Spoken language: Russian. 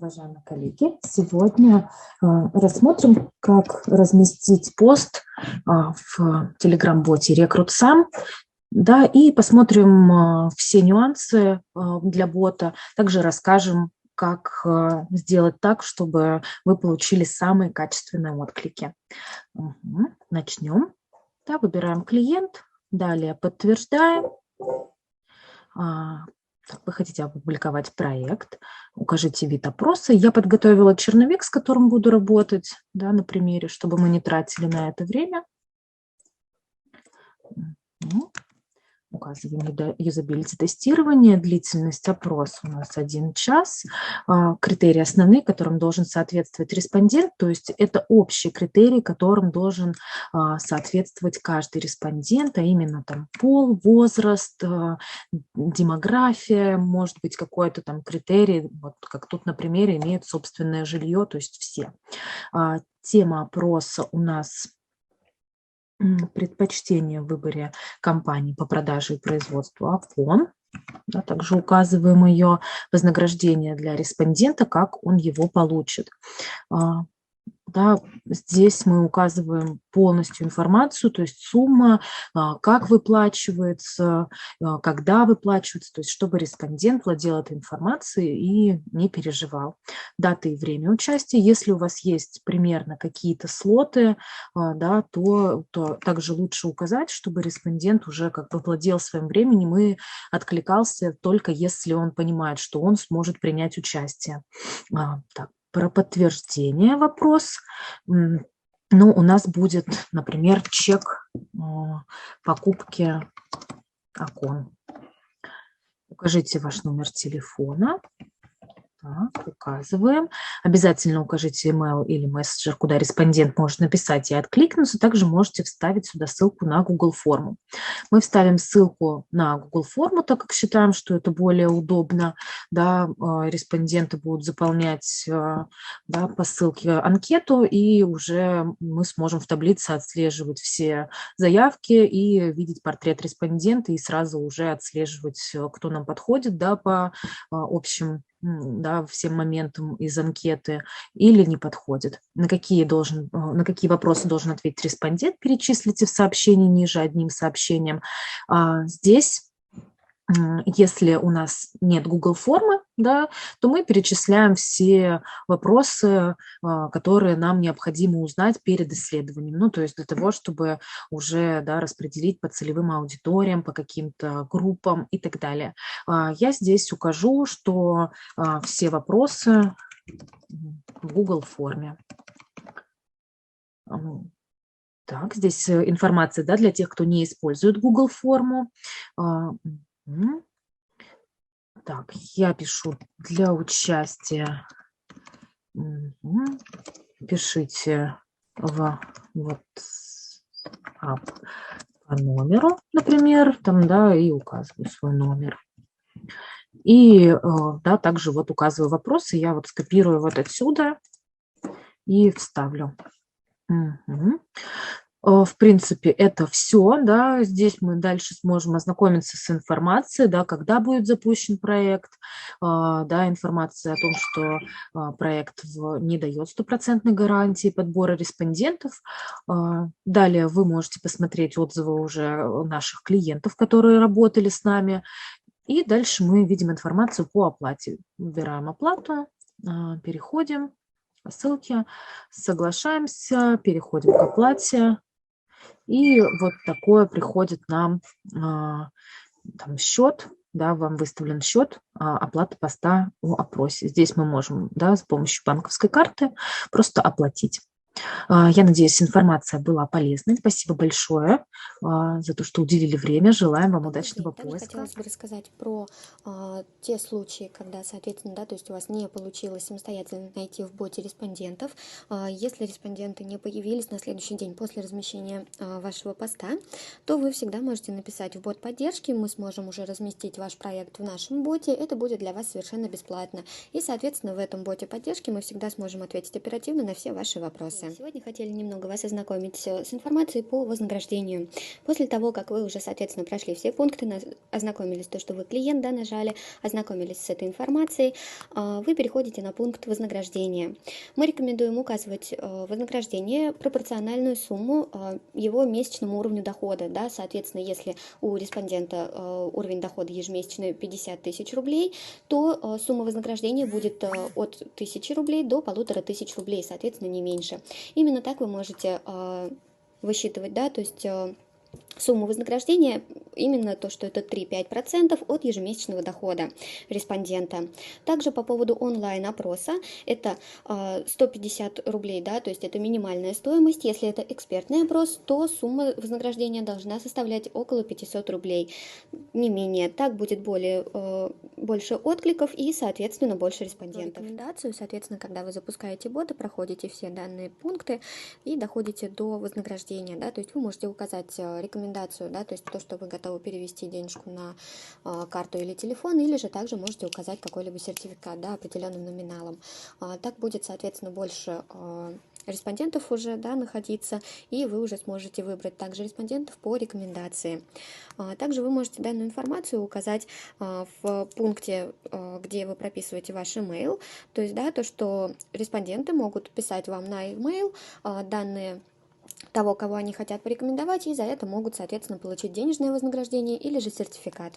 Уважаемые коллеги, сегодня рассмотрим, как разместить пост в Telegram-боте RecruitSam, да, и посмотрим все нюансы для бота. Также расскажем, как сделать так, чтобы вы получили самые качественные отклики. Начнем. Да, выбираем клиент, далее подтверждаем. Вы хотите опубликовать проект, укажите вид опроса. Я подготовила черновик, с которым буду работать, да, на примере, чтобы мы не тратили на это время. Указываем юзабилити тестирование, длительность опроса у нас 1 час. Критерии основные, которым должен соответствовать респондент, то есть это общие критерии, которым должен соответствовать каждый респондент, а именно там пол, возраст, демография, может быть какой-то там критерий, вот как тут на примере имеет собственное жилье, то есть все. Тема опроса у нас предпочтение в выборе компании по продаже и производству ОФОН. Да, также указываем ее вознаграждение для респондента, как он его получит. Да, здесь мы указываем полностью информацию, то есть сумма, как выплачивается, когда выплачивается, то есть чтобы респондент владел этой информацией и не переживал. Дата и время участия. Если у вас есть примерно какие-то слоты, да, то также лучше указать, чтобы респондент уже как бы владел своим временем и откликался только если он понимает, что он сможет принять участие. Так. Про подтверждение вопрос. Ну, у нас будет, например, чек покупки окон. Укажите ваш номер телефона. Так, указываем. Обязательно укажите email или мессенджер, куда респондент может написать и откликнуться. Также можете вставить сюда ссылку на Google форму. Мы вставим ссылку на Google форму, так как считаем, что это более удобно. Да, респонденты будут заполнять, да, по ссылке анкету, и уже мы сможем в таблице отслеживать все заявки и видеть портрет респондента, и сразу уже отслеживать, кто нам подходит, да, по общим, да, всем моментам из анкеты или не подходит. На какие вопросы должен ответить респондент, перечислите в сообщении ниже одним сообщением. Здесь, если у нас нет Google формы, да, то мы перечисляем все вопросы, которые нам необходимо узнать перед исследованием. Ну, то есть для того, чтобы уже, да, распределить по целевым аудиториям, по каким-то группам и так далее. Я здесь укажу, что все вопросы в Google форме. Так, здесь информация, да, для тех, кто не использует Google форму. Так, я пишу для участия. Пишите в WhatsApp по номеру, например, там, да, и указываю свой номер. И, да, также вот указываю вопросы, я вот скопирую вот отсюда и вставлю. В принципе, это все, да, здесь мы дальше сможем ознакомиться с информацией, да, когда будет запущен проект, да, информация о том, что проект не дает стопроцентной гарантии подбора респондентов. Далее вы можете посмотреть отзывы уже наших клиентов, которые работали с нами, и дальше мы видим информацию по оплате. Выбираем оплату, переходим по ссылке, соглашаемся, переходим к оплате. И вот такое приходит нам там счет, да, вам выставлен счет оплаты поста о опросе. Здесь мы можем, да, с помощью банковской карты просто оплатить. Я надеюсь, информация была полезной. Спасибо большое за то, что уделили время. Желаем вам удачного Также поиска. хотелось бы рассказать про те случаи, когда, соответственно, да, то есть у вас не получилось самостоятельно найти в боте респондентов. Если респонденты не появились на следующий день после размещения вашего поста, то вы всегда можете написать в бот поддержки, мы сможем уже разместить ваш проект в нашем боте, это будет для вас совершенно бесплатно. И, соответственно, в этом боте поддержки мы всегда сможем ответить оперативно на все ваши вопросы. Здравствуйте. Сегодня хотели немного вас ознакомить с информацией по вознаграждению. После того, как вы уже, соответственно, прошли все пункты, ознакомились, то, что вы клиент, да, нажали, ознакомились с этой информацией, вы переходите на пункт вознаграждения. Мы рекомендуем указывать вознаграждение пропорциональную сумму его месячному уровню дохода. Да, соответственно, если у респондента уровень дохода ежемесячный 50 тысяч рублей, то сумма вознаграждения будет от 1000 рублей до 1500 рублей, соответственно, не меньше. Именно так вы можете высчитывать, да, то есть сумму вознаграждения именно то, что это 3-5% от ежемесячного дохода респондента. Также по поводу онлайн-опроса, это 150 рублей, да, то есть это минимальная стоимость. Если это экспертный опрос, то сумма вознаграждения должна составлять около 500 рублей, не менее. Так будет больше откликов и, соответственно, больше респондентов. Рекомендацию, соответственно, когда вы запускаете бота, проходите все данные пункты и доходите до вознаграждения, да, то есть вы можете указать рекомендацию, да, то есть то, что вы готовы перевести денежку на карту или телефон, или же также можете указать какой-либо сертификат, да, определенным номиналом. Так будет, соответственно, больше респондентов уже, да, находиться, и вы уже сможете выбрать также респондентов по рекомендации. Также вы можете данную информацию указать в пункте, где вы прописываете ваш email, то есть, да, то, что респонденты могут писать вам на email данные того, кого они хотят порекомендовать, и за это могут, соответственно, получить денежное вознаграждение или же сертификат.